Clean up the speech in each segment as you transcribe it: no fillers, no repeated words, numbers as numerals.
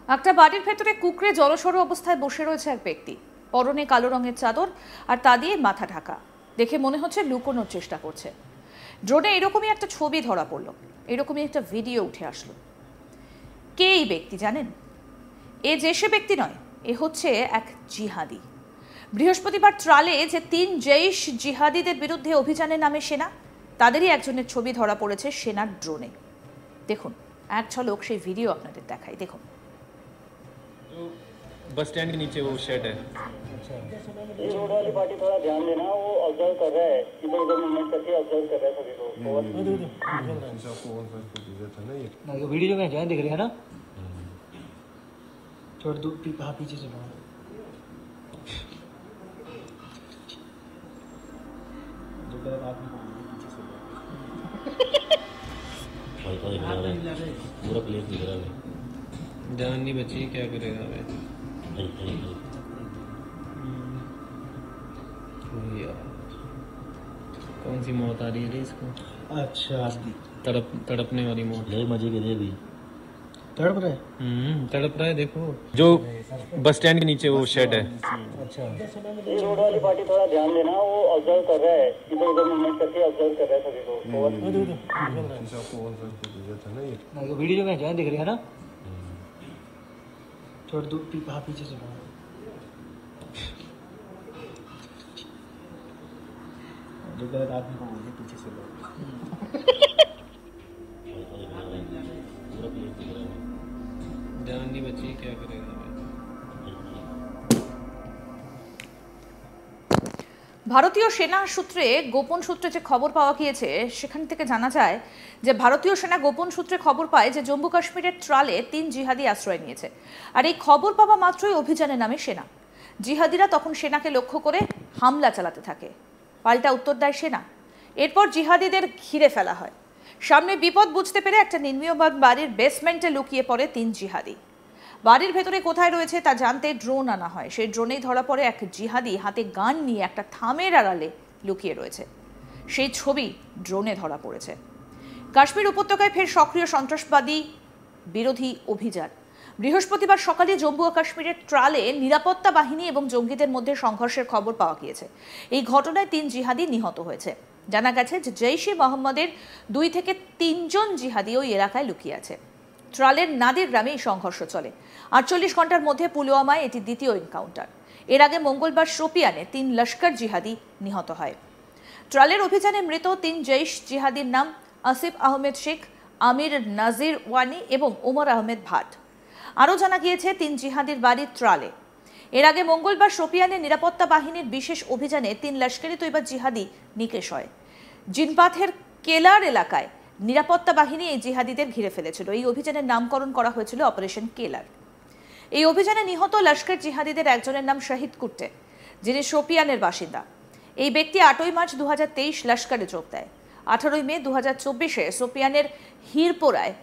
একটা বাড়ির ভেতরে কুকড়ে জলসর অবস্থায় বসে রয়েছে এক ব্যক্তি। পরনে কালো রঙের চাদর আর তা দিয়ে মাথা ঢাকা। দেখে মনে হচ্ছে লুকোনোর চেষ্টা করছে। ড্রোনে এরকমই একটা ছবি ধরা পড়লো, এরকমই একটা ভিডিও উঠে আসলো। কে এই ব্যক্তি জানেন? এ যে সে ব্যক্তি নয়, এ হচ্ছে এক জিহাদি। বৃহস্পতিবার ত্রালে যে 3 জৈশ জিহাদিদের বিরুদ্ধে অভিযানে নামে সেনা, তাদেরই একজনের ছবি ধরা পড়েছে সেনার ড্রোনে। দেখুন এক ঝলক সেই ভিডিও আপনাদের দেখাই, দেখুন। बस स्टैंड के नीचे वो शेड है। अच्छा, ये रोड वाली पार्टी थोड़ा ध्यान देना, वो ऑब्जर्व कर रहा है, इधर उधर मूवमेंट करके ऑब्जर्व कर रहा है सभी को। ये वीडियो में क्या दिख रही है ना, थोड़ा दूर पीछे चलो। पूरा प्लेस दिख रहा है, जान नहीं बची, क्या करेगा वे? यार कौन सी मौत आ रही है रे इसको? अच्छा, तड़पने वाली मौत। ले मजे के लिए भी तड़प रहा है। तड़प रहा है, देखो जो बस स्टैंड के नीचे वो शेड है। अच्छा, ये रोड वाली पार्टी थोड़ा ध्यान देना, वो ऑब्जर्व कर रहा है, इधर उधर मूवमेंट करके ऑब्जर्व कर रहा है सभी को। ये वीडियो में क्या दिख रही है ना, थोड़ा दूर पीछे चलो। जो गलत आदमी को बोलिए पीछे से लो। पूरा प्लेस दिख रहा है, जान नहीं बची, क्या करेगा वे? ভারতীয় সেনা সূত্রে গোপন সূত্রে যে খবর পাওয়া গিয়েছে, সেখান থেকে জানা যায় যে ভারতীয় সেনা গোপন সূত্রে খবর পায় যে জম্মু কাশ্মীরের ত্রালে 3 জিহাদি আশ্রয় নিয়েছে। আর এই খবর পাওয়া মাত্রই অভিযানে নামে সেনা। জিহাদিরা তখন সেনাকে লক্ষ্য করে হামলা চালাতে থাকে, পাল্টা উত্তর দেয় সেনা। এরপর জিহাদিদের ঘিরে ফেলা হয়। সামনে বিপদ বুঝতে পেরে একটা নির্মীয়মান বাড়ির বেসমেন্টে লুকিয়ে পড়ে 3 জিহাদি। বাড়ির ভেতরে কোথায় রয়েছে তা জানতে ড্রোন আনা হয়। সেই ড্রোনেই ধরা পড়ে এক জিহাদি হাতে গান নিয়ে একটা থামের আড়ালে লুকিয়ে রয়েছে। সেই ছবি ড্রোনে ধরা পড়েছে। কাশ্মীর উপত্যকায় ফের সক্রিয় সন্ত্রাসবাদী বিরোধী অভিযান। বৃহস্পতিবার সকালে জম্মু ও কাশ্মীরের ত্রালে নিরাপত্তা বাহিনী এবং জঙ্গিদের মধ্যে সংঘর্ষের খবর পাওয়া গিয়েছে। এই ঘটনায় 3 জিহাদি নিহত হয়েছে। জানা গেছে যে জৈশ-ই মোহাম্মদের 2 থেকে 3 জন জিহাদি ওই এলাকায় লুকিয়ে আছে। ত্রালের নাদির গ্রামে এই সংঘর্ষ চলে। 48 ঘন্টার মধ্যে পুলওয়ামায় এটি দ্বিতীয় এনকাউন্টার। এর আগে মঙ্গলবার শোপিয়ানে 3 লস্কর জিহাদি নিহত হয়। ত্রালের অভিযানে মৃত 3 জৈশ জিহাদির নাম আসিফ আহমেদ শেখ, আমির নাজির ওয়ানি এবং ওমর আহমেদ ভাট। আরও জানা গিয়েছে 3 জিহাদির বাড়ি ত্রালে। এর আগে মঙ্গলবার শোপিয়ানে নিরাপত্তা বাহিনীর বিশেষ অভিযানে 3 লস্করি তৈবা জিহাদি নিকেশ হয়। জিনপাথের কেলার এলাকায় নিরাপত্তা বাহিনী এই জিহাদিদের ঘিরে ফেলেছিল। এই অভিযানের নামকরণ করা হয়েছিল অপারেশন কেলার। এই অভিযানে নিহত লস্কর জিহাদিদের একজনের নাম শহীদ কুট্টে, যিনি শোপিয়ানের বাসিন্দা। এই ব্যক্তি 8ই মার্চ 2023 লস্করে যোগ দেয়। 18ই মে 2024-এ শোপিয়ানের হিরপোরায়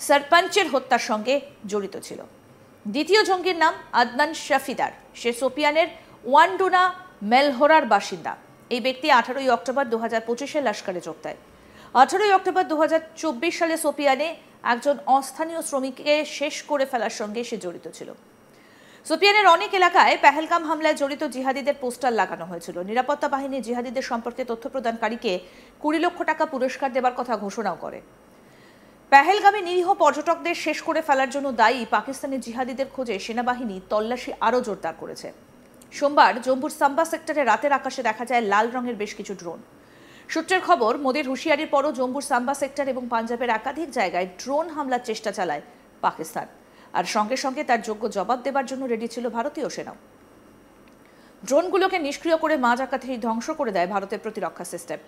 সরপঞ্চের হত্যার সঙ্গে জড়িত ছিল। দ্বিতীয় জঙ্গির নাম আদনান শফিদার, সে শোপিয়ানের ওয়ানডুনা মেলহোরার বাসিন্দা। এই ব্যক্তি 18ই অক্টোবর 2025-এ লস্করে যোগ দেয়। 18ই অক্টোবর 2024 সালে শোপিয়ানে একজন অস্থানীয় শ্রমিককে শেষ করে ফেলার সঙ্গে সে জড়িত ছিল। শোপিয়ানের অনেক এলাকায় পেহেলগাম হামলায় জড়িত জিহাদিদের পোস্টার লাগানো হয়েছিল। নিরাপত্তা বাহিনী জিহাদিদের সম্পর্কে তথ্য প্রদানকারীকে 20 লক্ষ টাকা পুরস্কার দেওয়ার কথা ঘোষণাও করে। পেহেলগামে নিরীহ পর্যটকদের শেষ করে ফেলার জন্য দায়ী পাকিস্তানি জিহাদিদের খোঁজে সেনাবাহিনী তল্লাশি আরও জোরদার করেছে। সোমবার জম্মুর সাম্বা সেক্টরে রাতের আকাশে দেখা যায় লাল রঙের বেশ কিছু ড্রোন। সূত্রের খবর, মোদির হুঁশিয়ারির পরও জম্মুর সাম্বা সেক্টর এবং পাঞ্জাবের একাধিক জায়গায় ড্রোন হামলার চেষ্টা চালায় পাকিস্তান। আর সঙ্গে সঙ্গে তার যোগ্য জবাব দেবার জন্য রেডি ছিল ভারতীয় সেনাও। ড্রোনগুলোকে নিষ্ক্রিয় করে মাঝ আকাশেই ধ্বংস করে দেয় ভারতের প্রতিরক্ষা সিস্টেম।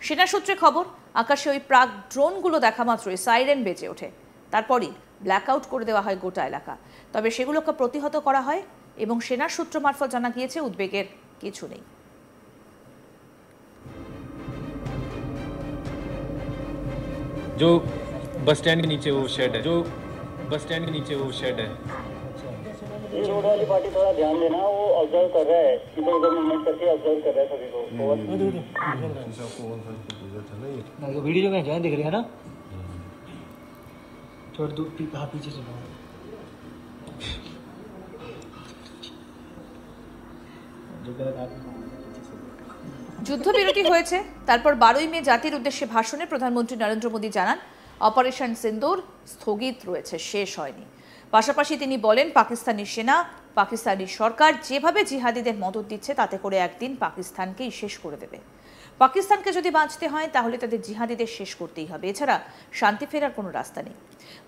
সেনা সূত্রে খবর, আকাশে ওই প্রাক ড্রোনগুলো দেখা মাত্রই সাইরেন বেজে ওঠে। তারপরই ব্ল্যাকআউট করে দেওয়া হয় গোটা এলাকা। তবে সেগুলোকে প্রতিহত করা হয় এবং সেনার সূত্র মারফত জানা গিয়েছে উদ্বেগের কিছু নেই। जो बस स्टैंड के नीचे वो शेड है, जो बस स्टैंड के नीचे वो शेड है। ये रोड वाली पार्टी थोड़ा ध्यान देना, वो ऑब्जर्व कर रहा है, इधर उधर मूवमेंट करके ऑब्जर्व कर रहा है सभी को। ये वीडियो में क्या दिख रही है ना, थोड़ा दूर पीछे चलो। जो गलत आदमी को पीछे से যুদ্ধবিরতি হয়েছে, তারপর 12ই মে জাতির উদ্দেশ্যে ভাষণে প্রধানমন্ত্রী নরেন্দ্র মোদী জানান অপারেশন সিন্দুর স্থগিত রয়েছে, শেষ হয়নি। পাশাপাশি তিনি বলেন পাকিস্তানি সেনা, পাকিস্তানি সরকার যেভাবে জিহাদিদের মদত দিচ্ছে তাতে করে একদিন পাকিস্তানকেই শেষ করে দেবে। পাকিস্তানকে যদি বাঁচতে হয় তাহলে তাদের জিহাদিদের শেষ করতেই হবে, এছাড়া শান্তি ফেরার কোনো রাস্তা নেই।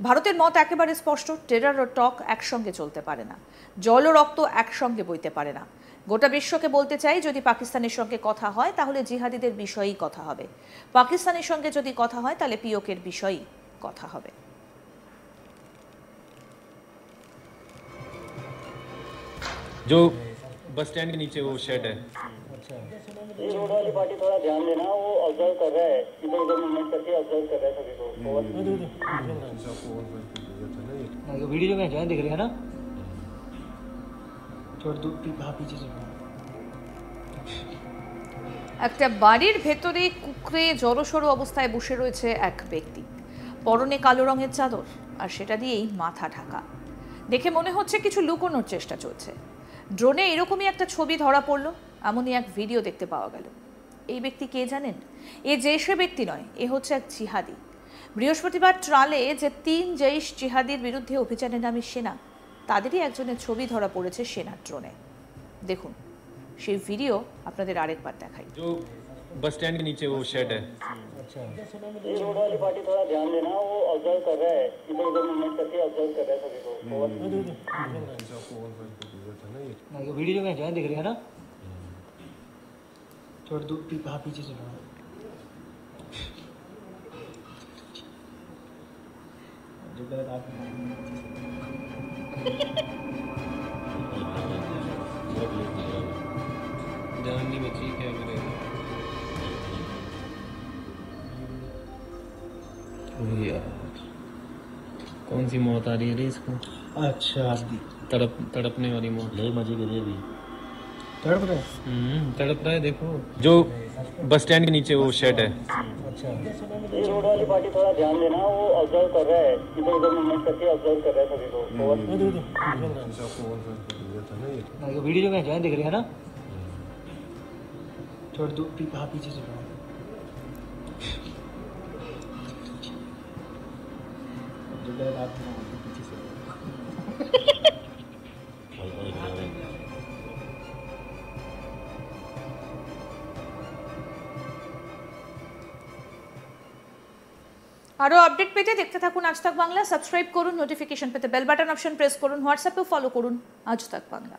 ভারতের মত একেবারে স্পষ্ট, টেরর ও টক একসঙ্গে চলতে পারে না, জল ও রক্ত একসঙ্গে বইতে পারে না। গোটা বিশ্বকে বলতে চাই, যদি পাকিস্তানের সঙ্গে কথা হয় তাহলে জিহাদিদের বিষয়েই কথা হবে, পাকিস্তানের সঙ্গে যদি কথা হয় তাহলে পিওকের বিষয়েই কথা হবে। जो बस स्टैंड के नीचे वो शेड है, अच्छा ये रोड वाली पार्टी थोड़ा ध्यान देना, वो ऑब्जर्व कर रहा है, इधर उधर मूवमेंट करके ऑब्जर्व कर रहा है सभी को। ओवर। ना ये वीडियो में जॉइन दिख रही है ना छोड़ दो हाँ पीछे से একটা বাড়ির ভেতরে কুকড়ে জড়সড় অবস্থায় বসে রয়েছে এক ব্যক্তি, পরনে কালো রঙের চাদর আর সেটা দিয়েই মাথা ঢাকা। দেখে মনে হচ্ছে কিছু লুকোনোর চেষ্টা চলছে। ড্রোনে এরকমই একটা ছবি ধরা পড়লো, এমনই এক ভিডিও দেখতে পাওয়া গেল। এই ব্যক্তি কে জানেন? এ যে সে ব্যক্তি নয়, এ হচ্ছে এক জিহাদি। বৃহস্পতিবার ট্রালে যে 3 জৈশ জিহাদির বিরুদ্ধে অভিযানে নামে সেনা, তাদেরই একজনের ছবি ধরা পড়েছে সেনার ড্রোনে। দেখুন সেই ভিডিও আপনাদের আরেকবার দেখাই। जो बस स्टैंड के नीचे वो शेड है, अच्छा ये रोड वाली पार्टी थोड़ा ध्यान देना, वो ऑब्जर्व कर रहा है, इधर उधर मूवमेंट करके ऑब्जर्व कर रहा है सभी को। ओवर। ना ये वीडियो में जॉइन दिख रही है ना छोड़ दो हाँ पीछे से जो गलत आदमी को पूरा प्लेस दिख रहा है जान नहीं बची, क्या करेगा यार, कौन सी मौत आ रही है रे इसको, अच्छा तड़पने वाली मौत। ले मजे के लिए भी तड़प रहे तड़प रहा है, देखो जो बस स्टैंड के नीचे वो शेड है, अच्छा ये रोड वाली पार्टी थोड़ा ध्यान देना, वो ऑब्जर्व कर रहा है, इधर उधर मूवमेंट करके ऑब्जर्व कर रहा है सभी को। ओवर। ना ये वीडियो में जॉइन दिख रही है ना छोड़ दो हाँ पीछे से जो गलत आदमी को पीछे से वाईफाई खराब है আরও আপডেট পেতে দেখতে থাকুন আজ তাক বাংলা। সাবস্ক্রাইব করুন, নোটিফিকেশন পেতে বেল বাটন অপশন প্রেস করুন, হোয়াটসঅ্যাপেও ফলো করুন আজ তাক বাংলা।